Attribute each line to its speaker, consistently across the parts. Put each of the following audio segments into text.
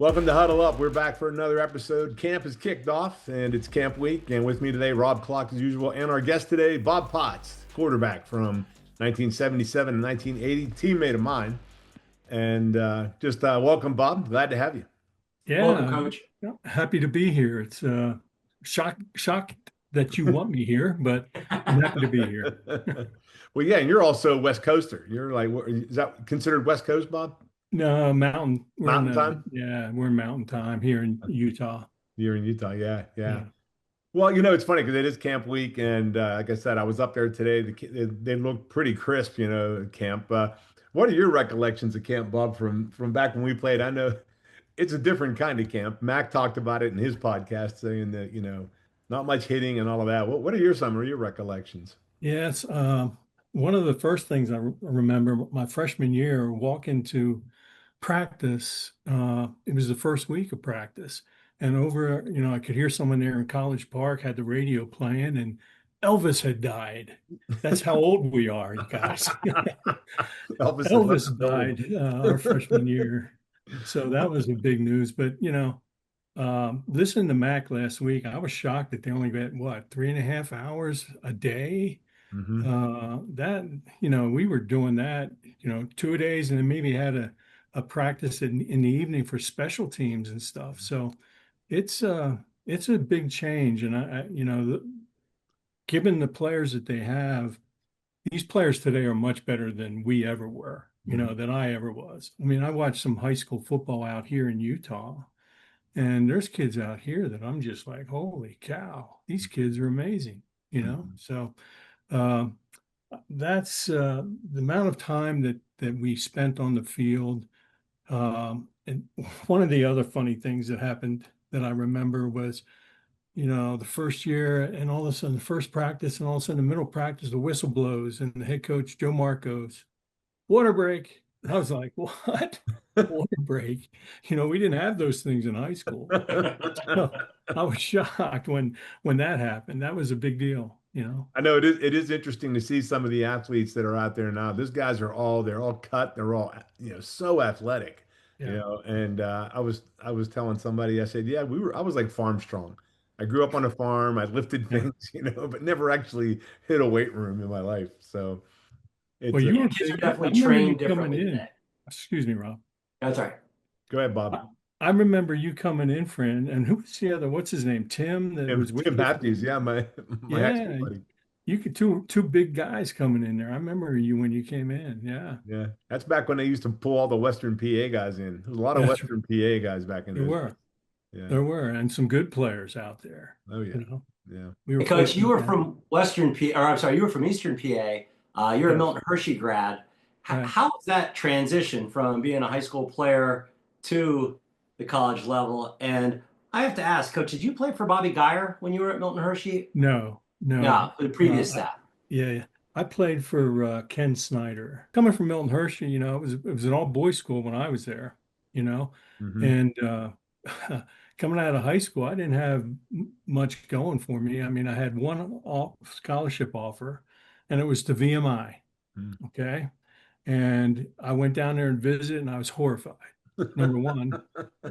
Speaker 1: Welcome to Huddle Up. We're back for another episode. Camp is kicked off, and it's camp week. And with me today, Rob Clark as usual, and our guest today, Bob Potts, quarterback from 1977 and 1980, teammate of mine. And just welcome, Bob. Glad to have you.
Speaker 2: Welcome,
Speaker 3: Yeah,
Speaker 2: Coach.
Speaker 3: happy to be here. It's shocked that you want me here, but I'm happy to be here.
Speaker 1: Well, yeah, and you're also West Coaster. You're like, is that considered West Coast, Bob?
Speaker 3: No, mountain.
Speaker 1: Mountain time?
Speaker 3: We're in mountain time here in Utah.
Speaker 1: You're in Utah. Yeah, yeah.
Speaker 3: Yeah.
Speaker 1: Well, it's funny because it is camp week, and like I said, I was up there today. They look pretty crisp, at camp. What are your recollections of camp, Bob, from back when we played? I know it's a different kind of camp. Mac talked about it in his podcast, saying that not much hitting and all of that. What are some of your recollections?
Speaker 3: Yes. One of the first things I remember my freshman year, walk into practice. It was the first week of practice, and I could hear someone there in College Park had the radio playing, and Elvis had died. That's how old we are, you guys.
Speaker 1: Elvis had left the
Speaker 3: Elvis
Speaker 1: building.
Speaker 3: died our freshman year, so that was a big news. But listening to Mac last week, I was shocked that they only got what 3.5 hours a day.
Speaker 1: Hmm.
Speaker 3: That we were doing that 2 days, and then maybe had a practice in the evening for special teams and stuff. So it's a big change, and given the players that they have, these players today are much better than we ever were, than I ever was. I mean, I watched some high school football out here in Utah, and there's kids out here that I'm just like, holy cow, these kids are amazing.
Speaker 1: Hmm.
Speaker 3: So um, that's the amount of time that we spent on the field. And one of the other funny things that happened that I remember was, the first year, and all of a sudden the first practice, and all of a sudden the middle practice, the whistle blows, and the head coach Joe Mark goes, "Water break." I was like, "What? Water break?" We didn't have those things in high school. So I was shocked when that happened. That was a big deal.
Speaker 1: I know it is interesting to see some of the athletes that are out there now. Those guys they're all cut, they're all so athletic,
Speaker 3: Yeah.
Speaker 1: and I was telling somebody, I said, yeah, I was like farm strong. I grew up on a farm, I lifted
Speaker 3: Yeah.
Speaker 1: things, but never actually hit a weight room in my life. So
Speaker 3: Well,
Speaker 1: it's
Speaker 3: you
Speaker 2: Yeah,
Speaker 3: were
Speaker 2: kids are
Speaker 3: big. I
Speaker 2: definitely
Speaker 3: remember you
Speaker 2: trained
Speaker 3: coming
Speaker 2: differently
Speaker 3: in.
Speaker 2: today.
Speaker 3: Excuse me, Rob.
Speaker 2: That's all right.
Speaker 1: Go ahead,
Speaker 3: I,
Speaker 1: Bob.
Speaker 3: I remember you coming in, friend. And who was the other? What's his name? Tim that was with
Speaker 1: Tim
Speaker 3: you.
Speaker 1: Matthews, yeah, my high school
Speaker 3: Yeah,
Speaker 1: buddy.
Speaker 3: you could two big guys coming in there. I remember you when you came in. Yeah,
Speaker 1: Yeah, that's back when they used to pull all the Western PA guys in. There's a lot of
Speaker 3: that's right.
Speaker 1: Western PA guys back in
Speaker 3: There
Speaker 1: those days.
Speaker 3: were
Speaker 1: Yeah.
Speaker 3: there were, and some good players out there.
Speaker 1: Oh yeah.
Speaker 3: You know,
Speaker 1: Yeah.
Speaker 3: we were
Speaker 2: Hey, Coach, you
Speaker 3: fortunate
Speaker 2: were
Speaker 3: to have.
Speaker 2: from Western P, or I'm sorry, you were from Eastern PA. You're a
Speaker 3: Yes,
Speaker 2: Milton Hershey grad.
Speaker 3: right.
Speaker 2: How was that transition from being a high school player to the college level? And I have to ask, Coach, did you play for Bobby Geyer when you were at Milton Hershey?
Speaker 3: No, no.
Speaker 2: No, the previous
Speaker 3: I,
Speaker 2: staff.
Speaker 3: yeah, I played for Ken Snyder. Coming from Milton Hershey, it was an all boys school when I was there. You know,
Speaker 1: Hmm.
Speaker 3: and coming out of high school, I didn't have much going for me. I mean, I had one scholarship offer, and it was to VMI. Okay, and I went down there and visited, and I was horrified. Number one.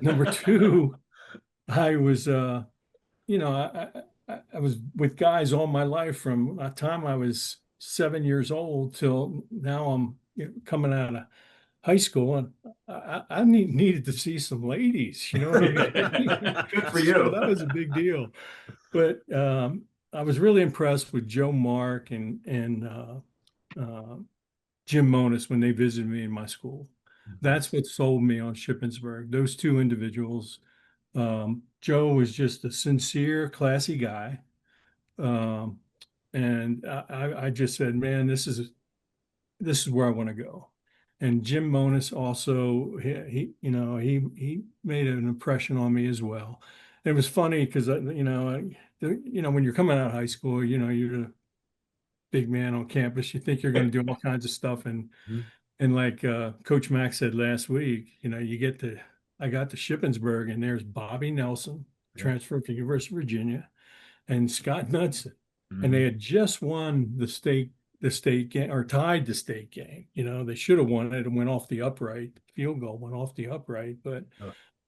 Speaker 3: Number two, I was I was with guys all my life from the time I was 7 years old till now. I'm coming out of high school, and I needed to see some ladies. You know what I mean?
Speaker 2: Good for
Speaker 3: So
Speaker 2: you.
Speaker 3: that was a big deal. But I was really impressed with Joe Mark and Jim Monis when they visited me in my school. That's what sold me on Shippensburg. Those two individuals. Joe was just a sincere, classy guy. Um, and I just said, man, this is where I want to go. And Jim Monis also, he made an impression on me as well. It was funny because when you're coming out of high school, you're the big man on campus. You think you're going to do all kinds of stuff, and like Coach Mack said last week, I got to Shippensburg, and there's Bobby Nelson,
Speaker 1: Yeah.
Speaker 3: transferred from University of Virginia, and Scott Knudsen, and they
Speaker 1: Hmm.
Speaker 3: had just won the state game, or tied the state game. They should have won it and went off the upright. Field goal went off the upright, but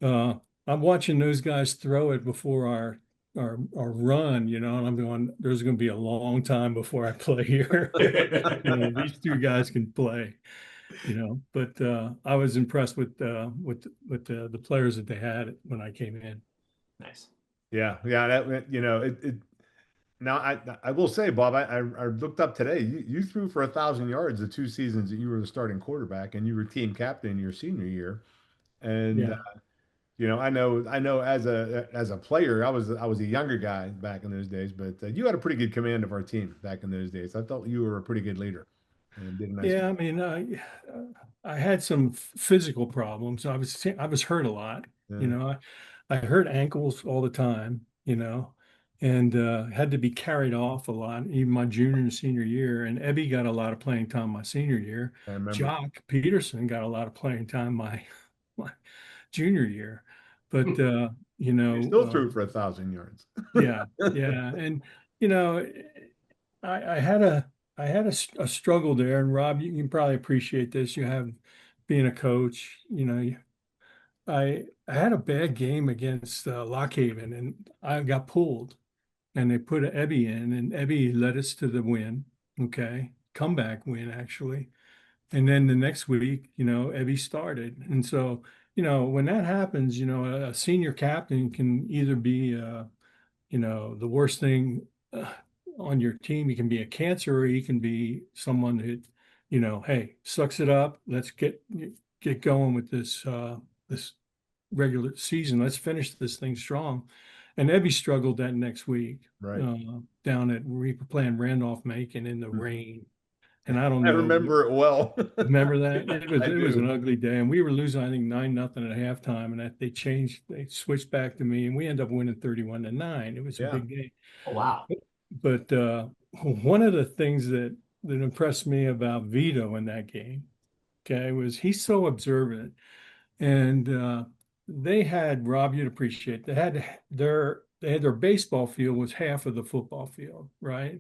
Speaker 3: uh, I'm watching those guys throw it before our run, and I'm going, there's going to be a long time before I play here. These two guys can play, but I was impressed with the players that they had when I came in.
Speaker 2: Nice.
Speaker 1: Yeah, yeah. Now I will say, Bob, I looked up today. You threw for 1,000 yards the 2 seasons that you were the starting quarterback, and you were team captain your senior year. And
Speaker 3: Yeah.
Speaker 1: I know as a player, I was a younger guy back in those days, but you had a pretty good command of our team back in those days. I felt you were a pretty good leader and did a nice
Speaker 3: Yeah,
Speaker 1: job.
Speaker 3: I mean, I had some physical problems. I was hurt a lot. You
Speaker 1: Yeah,
Speaker 3: know, I hurt ankles all the time. And had to be carried off a lot, even my junior and senior year. And Ebby got a lot of playing time my senior year.
Speaker 1: I remember.
Speaker 3: Jock Peterson got a lot of playing time my junior year. But
Speaker 1: You still threw for 1,000 yards.
Speaker 3: yeah, yeah, and you know, I had a struggle there, and Rob, you can probably appreciate this. You have being a coach, I had a bad game against Lockhaven, and I got pulled, and they put Ebby in, and Ebby led us to the win. Okay, comeback win actually, and then the next week, Ebby started, and so when that happens, a senior captain can either be the worst thing on your team. He can be a cancer, or he can be someone that, hey, sucks it up. Let's get going with this regular season. Let's finish this thing strong. And Ebby struggled that next week
Speaker 1: Right.
Speaker 3: down at playing Randolph-Macon in the rain. And I don't
Speaker 1: I
Speaker 3: know.
Speaker 1: remember it well.
Speaker 3: Remember that? It was
Speaker 1: I
Speaker 3: it was an
Speaker 1: do.
Speaker 3: ugly day, and we were losing, I think, 9-0 at halftime, and that they switched back to me, and we ended up winning 31-9. It was a
Speaker 1: Yeah.
Speaker 3: big game.
Speaker 2: Oh, wow.
Speaker 3: But one of the things that impressed me about Vito in that game, okay, was he's so observant, and they had, Rob, you'd appreciate, they had their baseball field was half of the football field, right?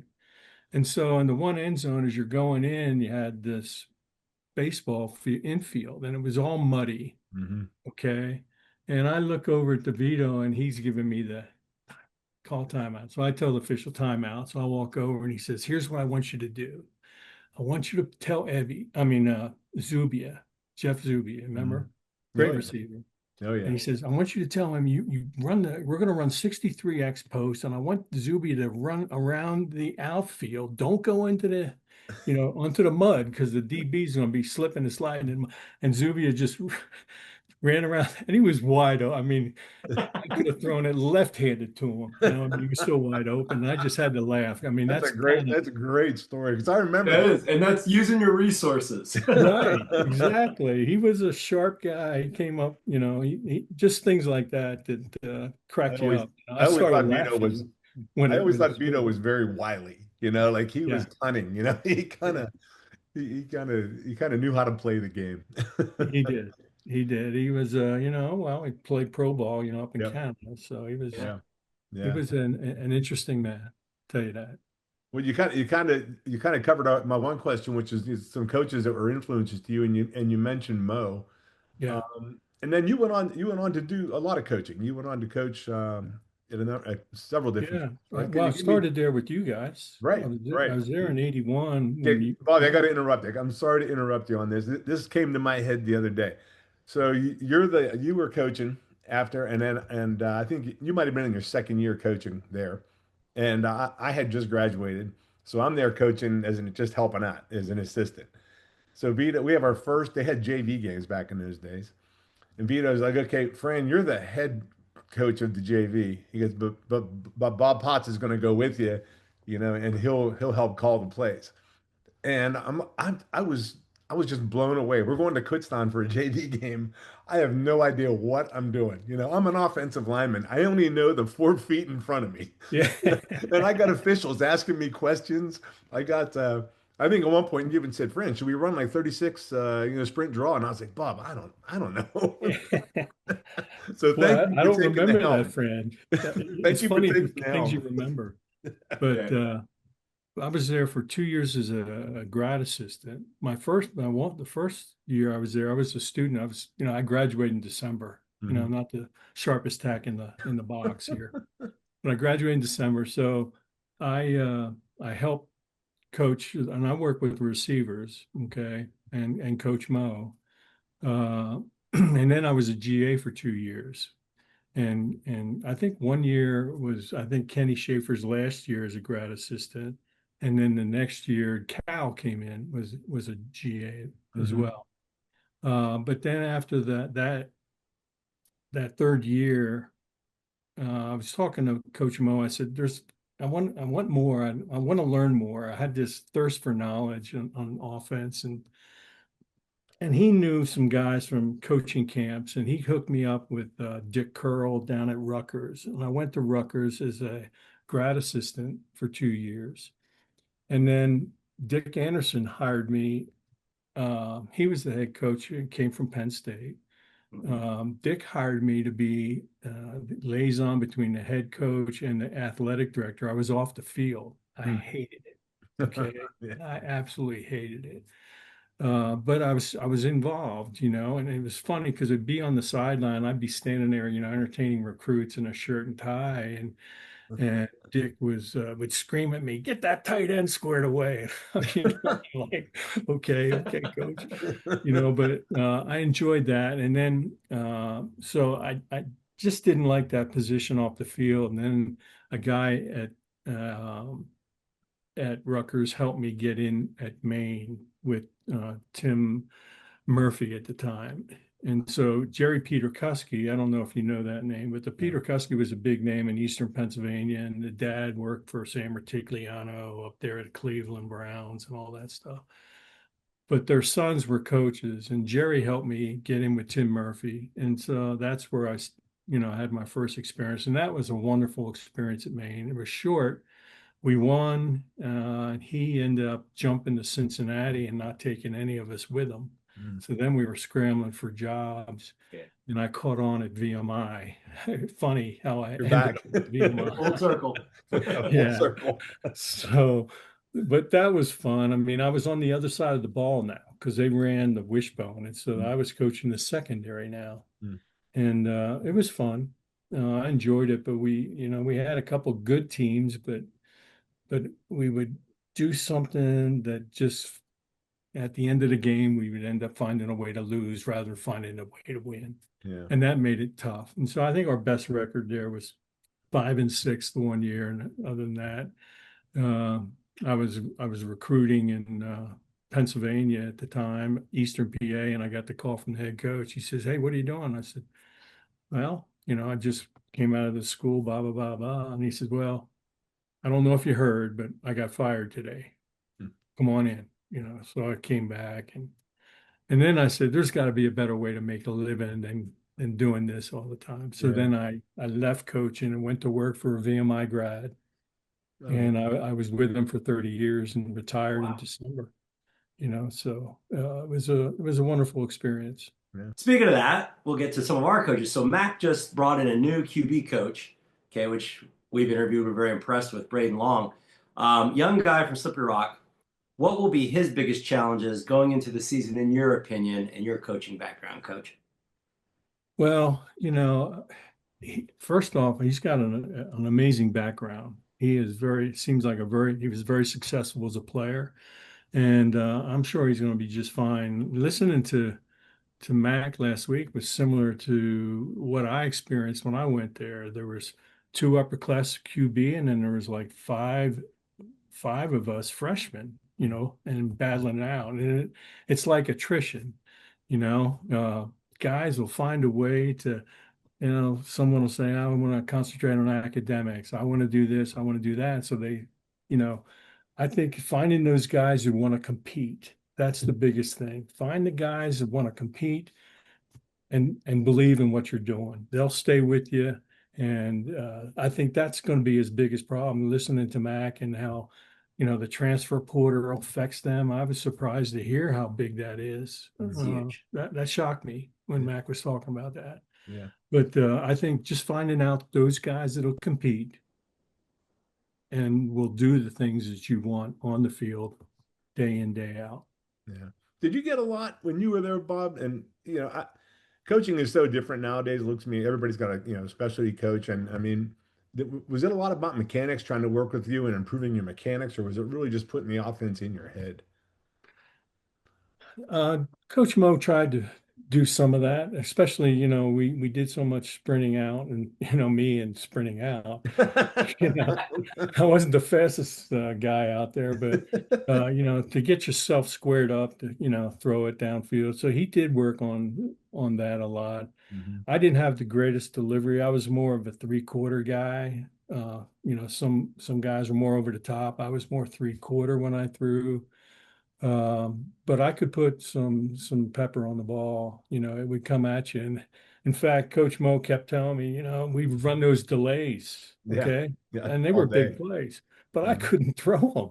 Speaker 3: And so in the one end zone, as you're going in, you had this infield, and it was all muddy.
Speaker 1: Hmm.
Speaker 3: Okay. And I look over at DeVito, and he's giving me the call timeout. So I tell the official timeout. So I walk over, and he says, "Here's what I want you to do. I want you to tell Zubia, Jeff Zubia,
Speaker 1: Hmm.
Speaker 3: remember?
Speaker 1: Oh
Speaker 3: Great
Speaker 1: yeah.
Speaker 3: receiver."
Speaker 1: Oh yeah.
Speaker 3: And he says, "I want you to tell him we're going to run 63X post, and I want Zubia to run around the outfield. Don't go onto the mud, because the DB is going to be slipping and sliding." And Zubia just ran around, and he was wide open. I mean, I could have thrown it left-handed to him. I mean, he was so wide open. And I just had to laugh. I mean,
Speaker 1: That's a
Speaker 3: that's
Speaker 1: great
Speaker 3: kind of
Speaker 1: that's a great story because I remember
Speaker 2: That is, and that's using your resources.
Speaker 3: right.
Speaker 1: that.
Speaker 3: Exactly. He was a sharp guy. He came up, just things like that
Speaker 1: I
Speaker 3: cracked you
Speaker 1: always
Speaker 3: up. I
Speaker 1: I always
Speaker 3: started
Speaker 1: thought Vito was
Speaker 3: laughing when
Speaker 1: I
Speaker 3: it
Speaker 1: always thought
Speaker 3: was
Speaker 1: Vito
Speaker 3: over.
Speaker 1: was very wily, like he was
Speaker 3: Yeah.
Speaker 1: cunning, he kind of knew how to play the game.
Speaker 3: He did. He did. He was, well, he played pro ball, up in
Speaker 1: Yep.
Speaker 3: Canada. So he was,
Speaker 2: Yeah.
Speaker 1: Yeah.
Speaker 3: he
Speaker 1: Yeah.
Speaker 3: was an interesting man. Tell you that.
Speaker 1: Well, you kind of covered my one question, which is some coaches that were influences to you, and you mentioned Mo.
Speaker 3: Yeah.
Speaker 1: And then you went on to do a lot of coaching. You went on to coach at several different
Speaker 3: Yeah.
Speaker 1: schools, right? Can
Speaker 3: Well, I
Speaker 1: you give me
Speaker 3: started there with you guys. I
Speaker 1: right,
Speaker 3: was there, I
Speaker 1: right.
Speaker 3: was there in 81 when
Speaker 1: Okay,
Speaker 3: you,
Speaker 1: Bobby, I got to interrupt you. I'm sorry to interrupt you on this. This came to my head the other day. So you were coaching after, and I think you might have been in your second year coaching there, and I had just graduated, so I'm there coaching just helping out as an assistant. So Vito, we have our first. They had JV games back in those days, and Vito's like, "Okay, Fran, you're the head coach of the JV." He goes, "But Bob Potts is going to go with you, and he'll help call the plays." And I was just blown away. We're going to Kutztown for a JV game. I have no idea what I'm doing. I'm an offensive lineman. I only know the 4 feet in front of me.
Speaker 3: yeah.
Speaker 1: And I got officials asking me questions. I think at one point you even said, "Fran, should we run like 36, sprint draw?" And I was like, "Bob, I don't know." So
Speaker 3: Boy,
Speaker 1: thank you
Speaker 3: I
Speaker 1: for
Speaker 3: don't
Speaker 1: taking the
Speaker 3: remember that,
Speaker 1: helm.
Speaker 3: friend.
Speaker 1: Thank
Speaker 3: It's
Speaker 1: you for
Speaker 3: funny
Speaker 1: taking
Speaker 3: the
Speaker 1: the
Speaker 3: things you
Speaker 1: helm.
Speaker 3: remember.
Speaker 2: Yeah.
Speaker 3: But I was there for 2 years as a grad assistant. The first year I was there, I was a student. I graduated in December.
Speaker 1: Mhm.
Speaker 3: not the sharpest tack in the box here. But I graduated in December, so I help coach, and I work with receivers, okay, and Coach Mo. Uh, and then I was a GA for 2 years. And I think one year was, I think, Kenny Schaefer's last year as a grad assistant. And then the next year, Cal came in, was a GA as
Speaker 1: Mhm.
Speaker 3: well. But then after that third year, I was talking to Coach Mo. I said, I want more. I want to learn more. I had this thirst for knowledge on offense, and he knew some guys from coaching camps, and he hooked me up with Dick Curl down at Rutgers. And I went to Rutgers as a grad assistant for 2 years. And then Dick Anderson hired me. He was the head coach and came from Penn State. Dick hired me to be liaison between the head coach and the athletic director. I was off the field. I
Speaker 1: Mhm.
Speaker 3: hated it. Okay.
Speaker 1: Yeah.
Speaker 3: I absolutely hated it. But I was involved, and it was funny because it'd be on the sideline. I'd be standing there, entertaining recruits in a shirt and tie, and Dick would scream at me, "Get that tight end squared away." Like, okay, coach, But I enjoyed that, and then so I just didn't like that position off the field, and then a guy um, at Rutgers helped me get in at Maine with Tim Murphy at the time. And so Jerry Peter Kuski, I don't know if you know that name, but the
Speaker 1: Yeah.
Speaker 3: Peter Kuski was a big name in Eastern Pennsylvania. And the dad worked for Sam Rutigliano up there at Cleveland Browns and all that stuff. But their sons were coaches, and Jerry helped me get in with Tim Murphy. And so that's where I had my first experience. And that was a wonderful experience at Maine. It was short. We won. He ended up jumping to Cincinnati and not taking any of us with him.
Speaker 1: Mm.
Speaker 3: So then we were scrambling for jobs,
Speaker 2: Yeah.
Speaker 3: and I caught on at VMI. Funny how I
Speaker 1: You're
Speaker 3: ended
Speaker 1: back.
Speaker 3: up at VMI.
Speaker 2: Full circle.
Speaker 1: Full
Speaker 3: Yeah.
Speaker 1: circle.
Speaker 3: So, but that was fun. I mean, I was on the other side of the ball now because they ran the wishbone, and so
Speaker 1: Mm.
Speaker 3: I was coaching the secondary now,
Speaker 1: Mm.
Speaker 3: and it was fun. I enjoyed it, but we had a couple good teams, but we would do something that just at the end of the game we would end up finding a way to lose rather than finding a way to win,
Speaker 1: Yeah.
Speaker 3: and that made it tough. And so I think our best record there was 5-6 the one year, and other than that, uh, I was recruiting in Pennsylvania at the time, Eastern PA, and I got the call from the head coach. He says, "Hey, what are you doing?" I said, "Well, I just came out of the school, blah blah blah blah." And he said, "Well, I don't know if you heard, but I got fired today.
Speaker 1: Mm.
Speaker 3: Come on in." So I came back, and then I said, "There's got to be a better way to make a living than doing this all the time." So
Speaker 1: Yeah.
Speaker 3: then I left coaching and went to work for a VMI grad,
Speaker 1: Oh,
Speaker 3: and I was with them for 30 years and retired in
Speaker 2: Wow.
Speaker 3: December. So it was a wonderful experience.
Speaker 1: yeah.
Speaker 2: Speaking of that, we'll get to some of our coaches. So Mac just brought in a new QB coach, okay, which we've interviewed. We're very impressed with Braden Long, young guy from Slippery Rock. What will be his biggest challenges going into the season, in your opinion, and your coaching background, Coach?
Speaker 3: Well, first off, he's got an amazing background. He was very successful as a player, and I'm sure he's going to be just fine. Listening to Mac last week was similar to what I experienced when I went there. There was two upper class QB, and then there was like five of us freshmen, and battling it out. And it's like attrition, you know. Guys will find a way to, someone will say, I want to concentrate on academics. I want to do this. I want to do that. So you know, I think finding those guys who want to compete, that's the biggest thing. Find the guys that want to compete and believe in what you're doing. They'll stay with you. And I think that's going to be his biggest problem, listening to Mac and how, the transfer portal affects them. I was surprised to hear how big that is.
Speaker 2: It's huge.
Speaker 3: That shocked me when
Speaker 1: Yeah.
Speaker 3: Mac was talking about that.
Speaker 1: Yeah.
Speaker 3: But I think just finding out those guys that'll compete and will do the things that you want on the field day in, day out.
Speaker 1: Yeah. Did you get a lot when you were there, Bob? And coaching is so different nowadays. It looks to me, everybody's got a, specialty coach. And I mean, was it a lot about mechanics trying to work with you and improving your mechanics, or was it really just putting the offense in your head?
Speaker 3: Coach Mo tried to do some of that, especially, we did so much sprinting out and, me and sprinting out. You know, I wasn't the fastest guy out there, but to get yourself squared up to, throw it downfield. So he did work on that a lot.
Speaker 1: Mhm.
Speaker 3: I didn't have the greatest delivery. I was more of a three-quarter guy. Some guys were more over the top. I was more three-quarter when I threw. But I could put some pepper on the ball. It would come at you. And in fact, Coach Mo kept telling me, we would run those delays,
Speaker 1: Yeah.
Speaker 3: okay?
Speaker 1: Yeah.
Speaker 3: And they
Speaker 1: All
Speaker 3: were big
Speaker 1: day.
Speaker 3: plays, but I
Speaker 1: Mhm.
Speaker 3: couldn't throw them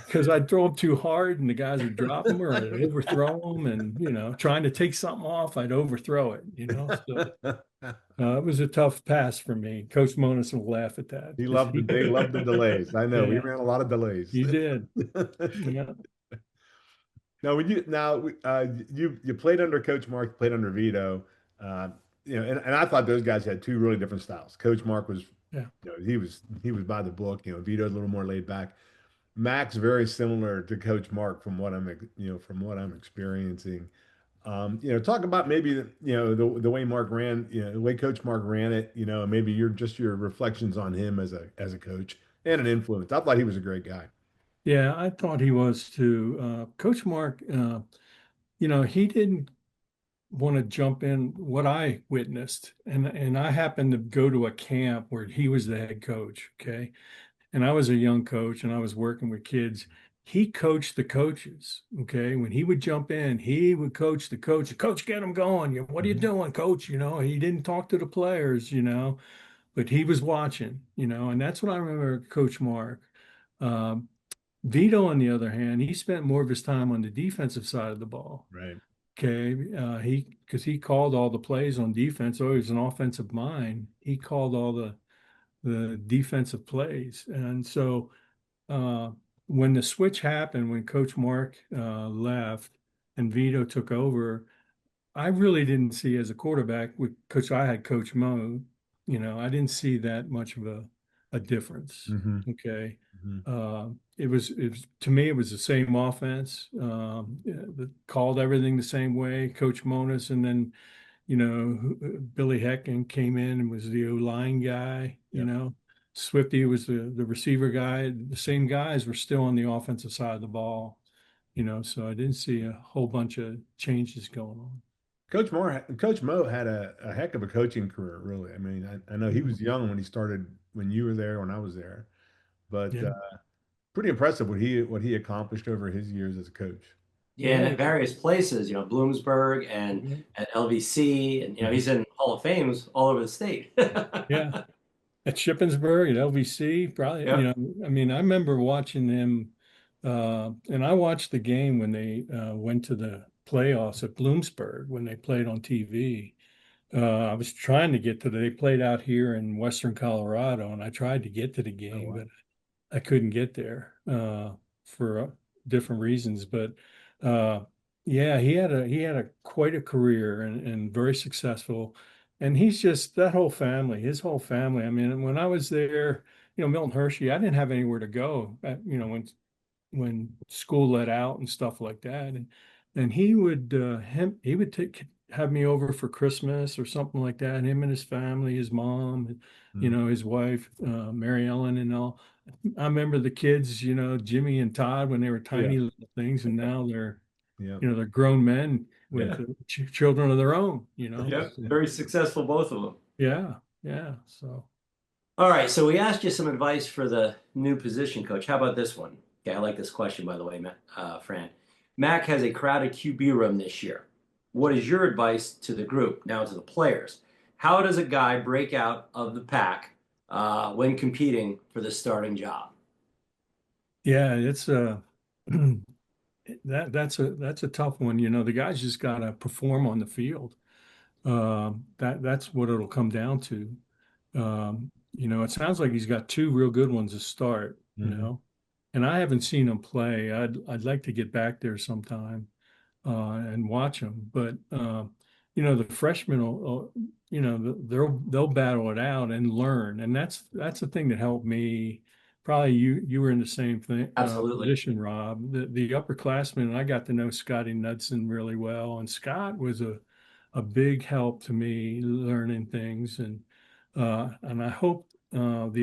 Speaker 3: because I'd throw them too hard and the guys would drop them or I'd overthrow them. And, trying to take something off, I'd overthrow it. So it was a tough pass for me. Coach Monis will laugh at that because
Speaker 1: They loved the delays. I know we
Speaker 3: yeah,
Speaker 1: ran a lot of delays.
Speaker 3: you did. Yeah.
Speaker 1: Now, you played under Coach Mark, played under Vito, uh, and I thought those guys had two really different styles. Coach Mark was,
Speaker 3: Yeah.
Speaker 1: he was by the book. Vito a little more laid back. Mac's very similar to Coach Mark from what I'm experiencing. Talk about maybe the way Mark ran, the way Coach Mark ran it, and maybe your reflections on him as a coach and an influence. I thought he was a great guy.
Speaker 3: Yeah, I thought he was too. Coach Mark, he didn't want to jump in what I witnessed, and I happened to go to a camp where he was the head coach. Okay, and I was a young coach, and I was working with kids. He coached the coaches. Okay, when he would jump in, he would coach the coach. Coach, get him going. What are you
Speaker 1: Mhm.
Speaker 3: doing, coach? He didn't talk to the players. But he was watching. And that's what I remember, Coach Mark. Um, Vito, on the other hand, he spent more of his time on the defensive side of the ball.
Speaker 1: Right.
Speaker 3: Okay, because he called all the plays on defense. Oh, he was an offensive mind. He called all the defensive plays, and so uh, when the switch happened, when Coach Mark left and Vito took over, I really didn't see as a quarterback with Coach. I had Coach Mo. I didn't see that much of a difference.
Speaker 1: Hmm.
Speaker 3: Okay,
Speaker 1: Hmm.
Speaker 3: it was to me it was the same offense. Called everything the same way. Coach Monis, and then Billy Hecken came in and was the O-line guy.
Speaker 1: Yep.
Speaker 3: Swifty was the receiver guy. The same guys were still on the offensive side of the ball. So I didn't see a whole bunch of changes going on.
Speaker 1: Coach Mo had a heck of a coaching career, really. I mean, I know he
Speaker 3: Yeah.
Speaker 1: was young when he started, when you were there, when I was there, but
Speaker 3: Yeah.
Speaker 1: pretty impressive what he accomplished over his years as a coach.
Speaker 2: Yeah, and
Speaker 3: Yeah.
Speaker 2: at various places, Bloomsburg and
Speaker 3: Yeah.
Speaker 2: at LVC, and
Speaker 1: Mhm.
Speaker 2: he's in Hall of Fames all over the state.
Speaker 3: Yeah. At Shippensburg, at LVC, probably,
Speaker 2: Yep.
Speaker 3: I mean, I remember watching them, and I watched the game when they went to the playoffs at Bloomsburg when they played on TV. I was trying to get they played out here in Western Colorado, and I tried to get to the
Speaker 1: Oh,
Speaker 3: game,
Speaker 1: wow.
Speaker 3: but I couldn't get there for different reasons. But uh, yeah, he had a quite a career and very successful. And he's just that whole family, his whole family. I mean, when I was there, Milton Hershey, I didn't have anywhere to go. When school let out and stuff like that, and he would have me over for Christmas or something like that. Him and his family, his mom,
Speaker 1: Mm.
Speaker 3: his wife, Mary Ellen, and all. I remember the kids, Jimmy and Todd when they were
Speaker 1: Yeah.
Speaker 3: tiny little things, and now they're,
Speaker 1: Yeah.
Speaker 3: they're grown men
Speaker 2: Yeah.
Speaker 3: with children of their own,
Speaker 2: Yep.
Speaker 3: So,
Speaker 2: Very successful, both of them.
Speaker 3: yeah, yeah. So,
Speaker 2: All right, so we asked you some advice for the new position coach. How about this one? Okay, I like this question, by the way, Fran. Mac has a crowded QB room this year. What is your advice to the group, now to the players? How does a guy break out of the pack when competing for the starting job?
Speaker 3: yeah, it's that's a tough one. The guys just got to perform on the field. That's what it'll come down to. It sounds like he's got two real good ones to start.
Speaker 1: Hmm.
Speaker 3: And I haven't seen him play. I'd like to get back there sometime and watch him. But the freshmen will, they'll battle it out and learn. And that's the thing that helped me. Probably you were in the same thing,
Speaker 2: Absolutely.
Speaker 3: position, Rob. The upperclassmen, I got to know Scotty Knudsen really well, and Scott was a big help to me learning things. And I hope the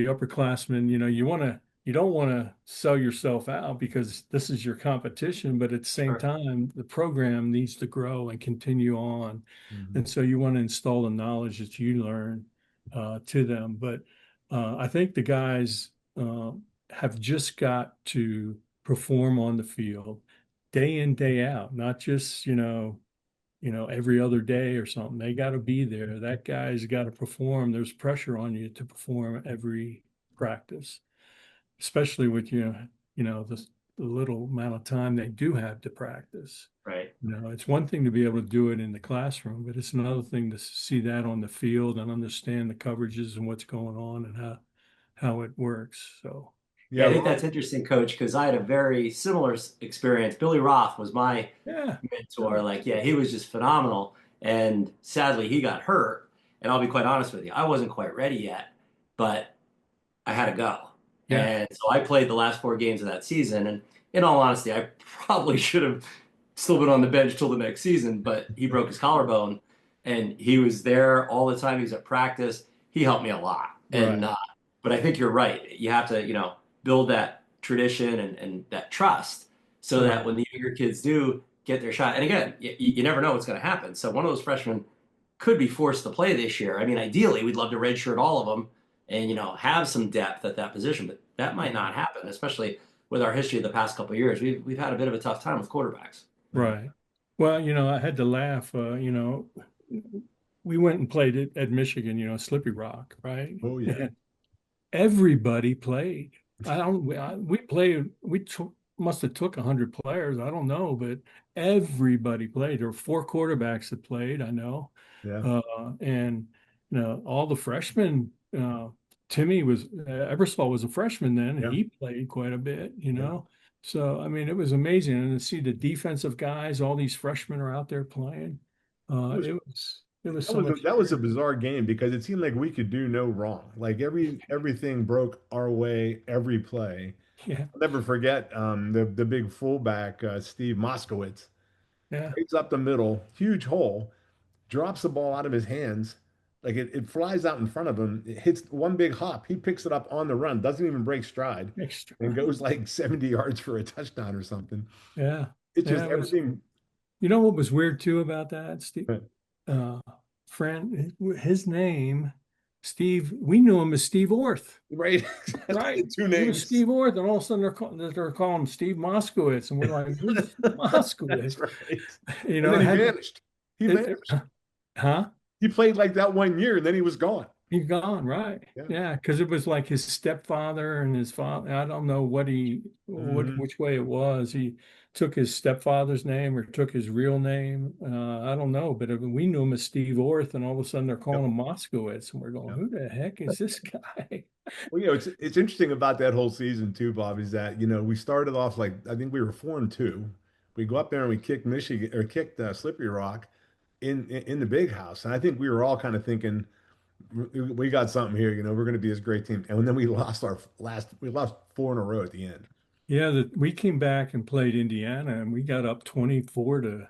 Speaker 3: upperclassmen, you don't want to sell yourself out because this is your competition, but at the same
Speaker 2: Sure.
Speaker 3: time, the program needs to grow and continue on.
Speaker 1: Mhm.
Speaker 3: And so you want to install the knowledge that you learn to them. But I think the guys uh, have just got to perform on the field day in, day out, not just, every other day or something. They got to be there. That guy's got to perform. There's pressure on you to perform every practice, especially with the little amount of time they do have to practice.
Speaker 2: Right.
Speaker 3: It's one thing to be able to do it in the classroom, but it's another thing to see that on the field and understand the coverages and what's going on and how it works. So
Speaker 2: Yeah,
Speaker 1: Yeah,
Speaker 2: I think
Speaker 1: Rob.
Speaker 2: that's interesting, Coach, because I had a very similar experience. Billy Roth was my
Speaker 3: yeah,
Speaker 2: mentor. Like, yeah, he was just phenomenal. And sadly, he got hurt. And I'll be quite honest with you, I wasn't quite ready yet, but I had to go.
Speaker 3: yeah,
Speaker 2: And so I played the last 4 games of that season. And in all honesty, I probably should have still been on the bench till the next season, but he broke his collarbone and he was there all the time. He was at practice. He helped me a lot.
Speaker 1: Right.
Speaker 2: But I think you're right. You have to, build that tradition and that trust so that
Speaker 3: right.
Speaker 2: when the younger kids do get their shot, and again, you never know what's going to happen. So one of those freshmen could be forced to play this year. I mean, ideally, we'd love to redshirt all of them and have some depth at that position, but that might not happen, especially with our history of the past couple of years. We've had a bit of a tough time with quarterbacks.
Speaker 1: Yeah.
Speaker 3: Right. Well, I had to laugh. We went and played it at Michigan, Slippy Rock, right?
Speaker 1: Oh yeah.
Speaker 3: Everybody played. I don't. We played. Must have took 100 players. I don't know, but everybody played. There were four quarterbacks that played. I know,
Speaker 1: Yeah.
Speaker 3: and all the freshmen. Timmy was Ebersol was a freshman then, and
Speaker 1: Yeah.
Speaker 3: he played quite a bit.
Speaker 1: Yeah.
Speaker 3: So I mean, it was amazing, and to see the defensive guys, all these freshmen are out there playing.
Speaker 1: It was
Speaker 3: It was
Speaker 1: That
Speaker 3: so
Speaker 1: was
Speaker 3: much
Speaker 1: that was a
Speaker 3: fun.
Speaker 1: bizarre game because it seemed like we could do no wrong. Like everything broke our way every play.
Speaker 3: Yeah,
Speaker 1: I'll never forget the big fullback Steve Moskowitz
Speaker 3: yeah,
Speaker 1: straight up the middle, huge hole, drops the ball out of his hands, like it flies out in front of him. It hits one big hop. He picks it up on the run, doesn't even break stride, and
Speaker 3: extra.
Speaker 1: goes like 70 yards for a touchdown or something.
Speaker 3: Yeah,
Speaker 1: It's
Speaker 3: yeah.
Speaker 1: just
Speaker 3: It was.
Speaker 1: everything.
Speaker 3: You know what was weird too about that, Steve? Uh, friend, his name, Steve. We knew him as Steve Orth,
Speaker 1: Right?
Speaker 3: right?
Speaker 1: Exactly. Two
Speaker 3: He was
Speaker 1: names.
Speaker 3: Steve Orth, and all of a sudden they're calling him Steve Moskowitz, and we're like, "Who's
Speaker 1: That's
Speaker 3: Moskowitz?"
Speaker 1: right. And then
Speaker 3: I
Speaker 1: he
Speaker 3: had
Speaker 1: vanished. He
Speaker 3: it,
Speaker 1: vanished.
Speaker 3: huh?
Speaker 1: He played like that one year and then he was gone.
Speaker 3: He's gone, right?
Speaker 1: Yeah.
Speaker 3: Yeah, because it was like his stepfather and his father. I don't know
Speaker 1: Hmm.
Speaker 3: which way it was. He took his stepfather's name or took his real name. I don't know, but we knew him as Steve Orth, and all of a sudden they're calling
Speaker 1: Yep.
Speaker 3: him Moskowitz, and we're going,
Speaker 1: Yep.
Speaker 3: "Who the heck is this guy?"
Speaker 1: Well, it's interesting about that whole season too, Bob, is that we started off like I think we were 4-2. We go up there and we kicked Michigan or kicked Slippery Rock in the big house, and I think we were all kind of thinking we got something here. We're going to be this great team, and then we lost four in a row at the end.
Speaker 3: Yeah, we came back and played Indiana, and we got up 24 to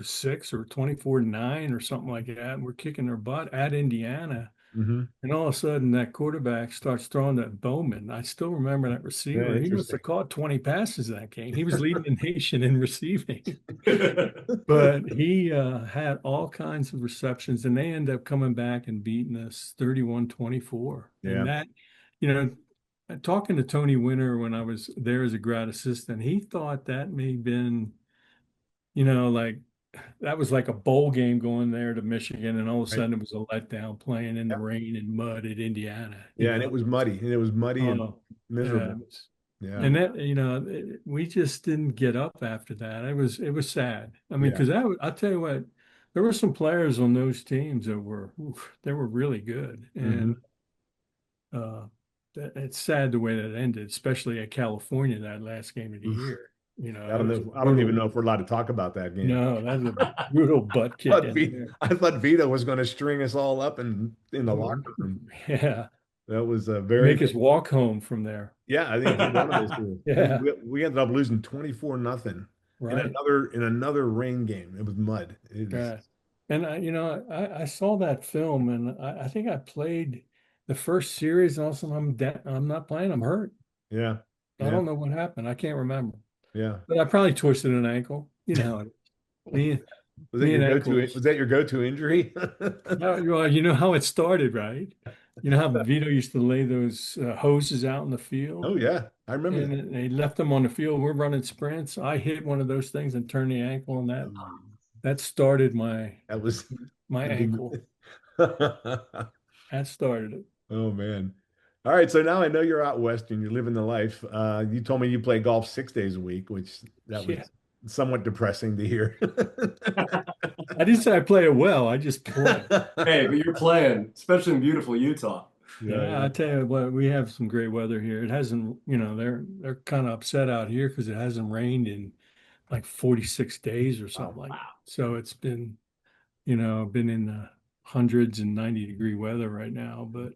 Speaker 3: 6 or 24-9 or something like that. And we're kicking their butt at Indiana.
Speaker 1: Hmm.
Speaker 3: And all of a sudden, that quarterback starts throwing that Bowman. I still remember that
Speaker 1: Yeah,
Speaker 3: receiver. He must
Speaker 1: interesting.
Speaker 3: have caught 20 passes that game. He was leading the nation in receiving, but he had all kinds of receptions, and they ended up coming back and beating us 31-24. And
Speaker 1: Yeah.
Speaker 3: you know, talking to Tony Winter when I was there as a grad assistant, he thought that may have been, like that was like a bowl game going there to Michigan, and all of a
Speaker 1: Right.
Speaker 3: sudden it was a letdown playing in the
Speaker 1: Yeah.
Speaker 3: rain and mud at Indiana.
Speaker 1: Yeah, and it was muddy, and it was muddy and
Speaker 3: Oh, yeah.
Speaker 1: miserable. Yeah.
Speaker 3: And that, we just didn't get up after that. It was sad. I mean,
Speaker 1: Yeah.
Speaker 3: because I'll tell you what, there were some players on those teams that they were really good, and
Speaker 1: Hmm.
Speaker 3: uh, it's sad the way that ended, especially at California that last game of the year.
Speaker 1: I
Speaker 3: It
Speaker 1: don't
Speaker 3: was
Speaker 1: know. I don't even
Speaker 3: brutal.
Speaker 1: know if we're allowed to talk about that game.
Speaker 3: No, that's a brutal butt kicking. Yeah.
Speaker 1: I thought Vito was going to string us all up in the
Speaker 3: Oh,
Speaker 1: locker room.
Speaker 3: yeah.
Speaker 1: That was a very,
Speaker 3: Make us walk home from there.
Speaker 1: yeah, I think he wanted us to. And
Speaker 3: Yeah,
Speaker 1: we ended up losing 24-0
Speaker 3: right.
Speaker 1: in another rain game. It was mud. It was,
Speaker 3: Yeah. And I saw that film and I think I played the first series and all of a sudden I'm not playing, I'm hurt.
Speaker 1: yeah,
Speaker 3: I
Speaker 1: yeah,
Speaker 3: don't know what happened. I can't remember.
Speaker 1: yeah.
Speaker 3: But I probably twisted an ankle. How it is. Me and
Speaker 1: Was
Speaker 3: ankles.
Speaker 1: that your go-to injury?
Speaker 3: Well, you know how it started, right? You know how Vito used to lay those hoses out in the field
Speaker 1: Oh yeah, I remember that.
Speaker 3: and they left them on the field. We're running sprints. I hit one of those things and turned the ankle, and that started
Speaker 1: That was
Speaker 3: my
Speaker 1: the
Speaker 3: ankle.
Speaker 1: big.
Speaker 3: That started it.
Speaker 1: Oh man. All right, so now I know you're out west and you're living the life. You told me you play golf 6 days a week, which that
Speaker 3: Yeah.
Speaker 1: was somewhat depressing to hear.
Speaker 3: I didn't say I play it well. I just play.
Speaker 2: Hey, but you're playing, especially in beautiful Utah.
Speaker 1: Yeah,
Speaker 3: Yeah,
Speaker 1: yeah.
Speaker 3: I tell you what, we have some great weather here. It hasn't, they're kind of upset out here because it hasn't rained in like 46 days or
Speaker 2: Oh,
Speaker 3: something like that.
Speaker 2: wow.
Speaker 3: So it's been in the hundreds and 90-degree weather right now. But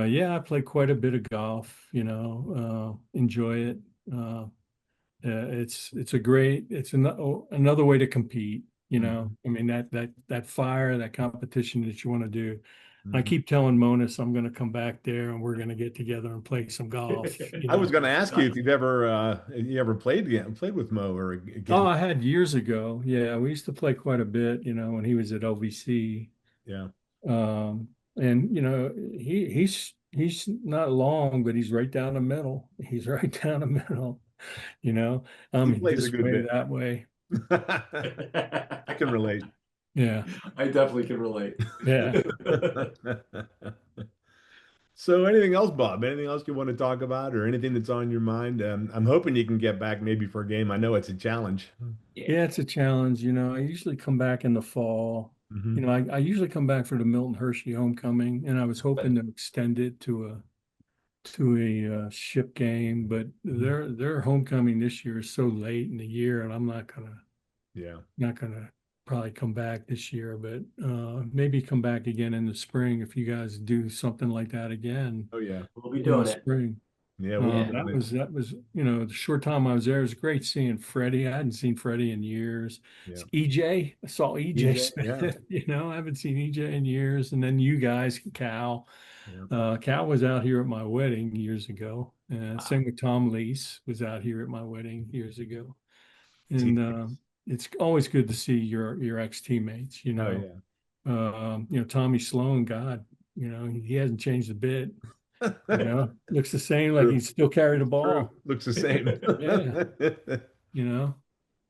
Speaker 3: yeah, I play quite a bit of golf, enjoy it. It's another way to compete,
Speaker 1: Mhm,
Speaker 3: I mean, that fire, that competition that you want to do. I
Speaker 1: mhm.
Speaker 3: keep telling Monis I'm going to come back there and we're going to get together and play some golf,
Speaker 1: I was going to ask you if you ever played with Mo or
Speaker 3: Oh,
Speaker 1: again.
Speaker 3: I had years ago. Yeah, we used to play quite a bit, when he was at LVC.
Speaker 1: Yeah.
Speaker 3: And he's not long, but he's right down the middle. He's right down the middle, you know.
Speaker 1: He plays a
Speaker 3: This
Speaker 1: good
Speaker 3: way,
Speaker 1: bit.
Speaker 3: that way.
Speaker 1: I can relate.
Speaker 3: Yeah,
Speaker 2: I definitely can relate.
Speaker 3: yeah.
Speaker 1: So anything else, Bob? Anything else you want to talk about or anything that's on your mind? I'm hoping you can get back maybe for a game. I know it's a challenge.
Speaker 2: Yeah.
Speaker 3: Yeah, it's a challenge. I usually come back in the fall.
Speaker 1: Hmm.
Speaker 3: I usually come back for the Milton Hershey homecoming, and I was hoping to extend it to a ship game, but their homecoming this year is so late in the year, and I'm
Speaker 1: Yeah.
Speaker 3: not gonna probably come back this year, but maybe come back again in the spring if you guys do something like that again
Speaker 1: Oh yeah.
Speaker 2: We'll be
Speaker 3: in the
Speaker 2: doing it.
Speaker 3: spring.
Speaker 1: Yeah, we'll be
Speaker 2: Yeah.
Speaker 1: doing
Speaker 3: That was the short time I was there. It was great seeing Freddie. I hadn't seen Freddie in years.
Speaker 1: it. Yeah.
Speaker 3: EJ, I saw EJ
Speaker 1: EJ, yeah.
Speaker 3: Smith. I haven't seen EJ in years. And then you guys, Cal.
Speaker 1: Yeah.
Speaker 3: Cal was out here at my wedding years ago.
Speaker 2: Wow.
Speaker 3: Same with Tom Lease was out here at my wedding years ago. And
Speaker 1: Teammates.
Speaker 3: it's always good to see your ex teammates.
Speaker 1: Oh yeah.
Speaker 3: Tommy Sloan, God, he hasn't changed a bit. Looks the same, like he
Speaker 1: True.
Speaker 3: still carried the
Speaker 1: True.
Speaker 3: ball.
Speaker 1: Looks the same.
Speaker 3: Yeah, you know.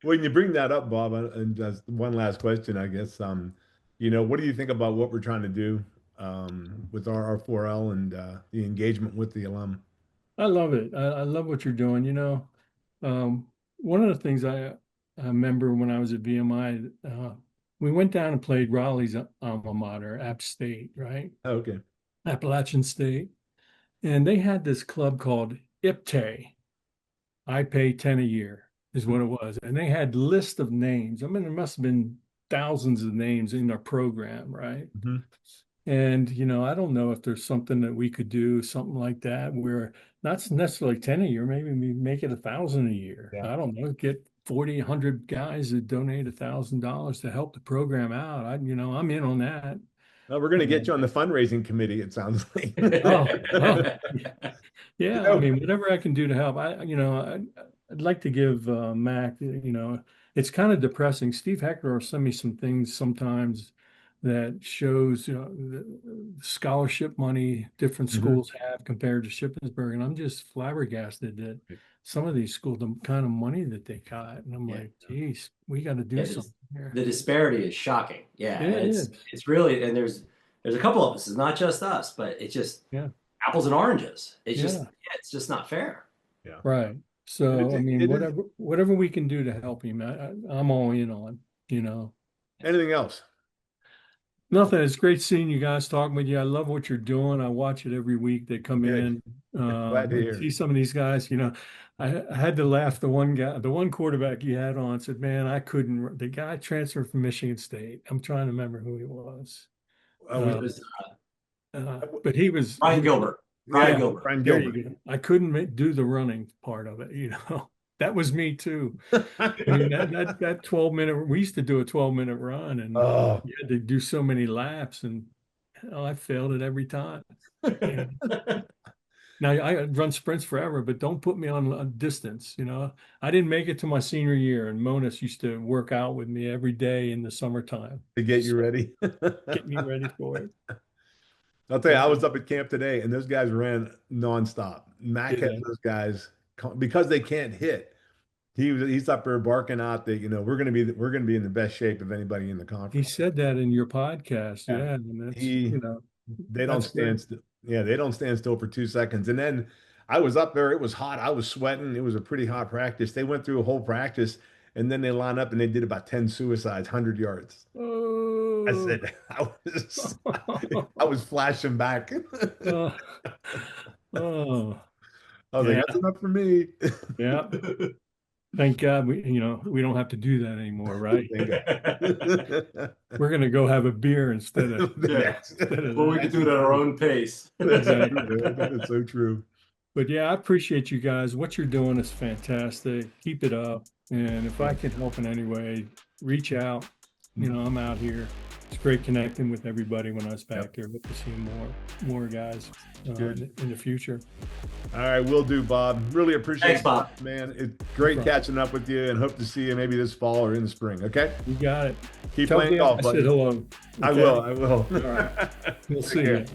Speaker 1: When you bring that up, Bob, and just one last question, I guess, what do you think about what we're trying to do with our 4L and the engagement with the alum?
Speaker 3: I love it. I love what you're doing. One of the things I remember when I was at VMI, we went down and played Raleigh's alma mater, App State, right?
Speaker 1: Oh, okay.
Speaker 3: Appalachian State. And they had this club called IPTE. I pay 10 a year is what it was. And they had list of names. I mean, there must have been thousands of names in their program, right?
Speaker 1: Hmm.
Speaker 3: And, I don't know if there's something that we could do, something like that, where not necessarily 10 a year, maybe we make it 1,000 a year.
Speaker 1: Yeah.
Speaker 3: I don't know, get 40, 100 guys that donate $1,000 to help the program out. I'm in on that.
Speaker 1: Well, we're going to get
Speaker 3: Um,
Speaker 1: you on the fundraising committee, it sounds like.
Speaker 3: oh,
Speaker 1: You
Speaker 3: yeah. I
Speaker 1: know,
Speaker 3: mean, whatever I can do to help. I'd like to give Mac, it's kind of depressing. Steve Heckler will send me some things sometimes that shows, the scholarship money different
Speaker 1: mhm.
Speaker 3: schools have compared to Shippensburg. And I'm just flabbergasted that some of these schools, the kind of money that they got. And I'm
Speaker 2: Yeah.
Speaker 3: like, geez, we got to do
Speaker 2: Yeah,
Speaker 3: something here.
Speaker 2: the disparity is shocking. Yeah,
Speaker 3: It is.
Speaker 2: it's really, and there's a couple of us. It's not just us, but it's just
Speaker 3: Yeah.
Speaker 2: apples and oranges.
Speaker 3: Yeah.
Speaker 2: It's just not fair.
Speaker 1: Yeah.
Speaker 3: Right.
Speaker 1: And
Speaker 3: So, I mean,
Speaker 1: it is
Speaker 3: whatever we can do to help him, I'm all in on,
Speaker 1: anything else?
Speaker 3: Nothing. It's great seeing you guys, talking with you. I love what you're doing. I watch it every week. They come
Speaker 1: Yeah,
Speaker 3: in.
Speaker 1: glad to
Speaker 3: And
Speaker 1: hear.
Speaker 3: see some of these guys. I had to laugh. The one guy, the one quarterback you had on said, "Man, I couldn't." The guy transferred from Michigan State. I'm trying to remember who he was.
Speaker 1: Was
Speaker 2: It
Speaker 3: Uh,
Speaker 2: was
Speaker 3: but he was,
Speaker 2: Brian Gilbert. Brian
Speaker 3: yeah,
Speaker 1: yeah,
Speaker 2: Gilbert.
Speaker 1: Brian
Speaker 3: there you
Speaker 1: Gilbert.
Speaker 3: go. I couldn't do the running part of it. That was me too. I mean, that 12-minute, we used to do a 12-minute run and
Speaker 1: Oh,
Speaker 3: you had to do so many laps and hell, I failed it every time. You know, now I run sprints forever, but don't put me on a distance. I didn't make it to my senior year, and Monas used to work out with me every day in the summertime.
Speaker 1: to get you
Speaker 3: So
Speaker 1: ready.
Speaker 3: get me ready for it.
Speaker 1: I'll tell you, I
Speaker 3: Yeah,
Speaker 1: was up at camp today, and those guys ran nonstop. Mac
Speaker 3: did
Speaker 1: has
Speaker 3: they?
Speaker 1: those guys because they can't hit. He's up there barking out that we're gonna be in the best shape of anybody in the
Speaker 3: He
Speaker 1: conference.
Speaker 3: said that in your podcast.
Speaker 1: Yeah.
Speaker 3: Yeah, and
Speaker 1: He they don't
Speaker 3: that's
Speaker 1: stand
Speaker 3: great.
Speaker 1: still. Yeah, they don't stand still for 2 seconds. And then I was up there, it was hot. I was sweating. It was a pretty hot practice. They went through a whole practice and then they line up and they did about 10 suicides, 100 yards. I
Speaker 3: Oh,
Speaker 1: said, I was flashing back.
Speaker 3: oh, oh,
Speaker 1: I was like,
Speaker 3: yeah,
Speaker 1: that's enough for me.
Speaker 3: yeah. Thank God we don't have to do that anymore, right?
Speaker 1: Thank God.
Speaker 3: We're gonna go have a beer instead of
Speaker 2: Yeah.
Speaker 3: instead of
Speaker 2: Well, we could
Speaker 3: that.
Speaker 2: do it at our own pace.
Speaker 1: That's so
Speaker 3: Exactly.
Speaker 1: true, man. That is so true.
Speaker 3: But yeah, I appreciate you guys. What you're doing is fantastic. Keep it up. And if I can help in any way, reach out. I'm out here. It's great connecting with everybody when I was
Speaker 1: Yep.
Speaker 3: back there. Hope to see more guys
Speaker 1: Good.
Speaker 3: in the future.
Speaker 1: All right, will do, Bob. Really appreciate
Speaker 2: Thanks,
Speaker 1: it,
Speaker 2: Bob.
Speaker 1: man. It's great
Speaker 3: problem.
Speaker 1: catching up with you and hope to see you maybe this fall or in the spring. Okay?
Speaker 3: You got it.
Speaker 1: Keep
Speaker 3: Tell
Speaker 1: playing
Speaker 3: me I
Speaker 1: golf,
Speaker 3: said
Speaker 1: buddy.
Speaker 3: hello.
Speaker 1: I
Speaker 3: Okay?
Speaker 1: will. I will.
Speaker 3: All right. We'll
Speaker 1: Take
Speaker 3: see
Speaker 1: care.
Speaker 3: you.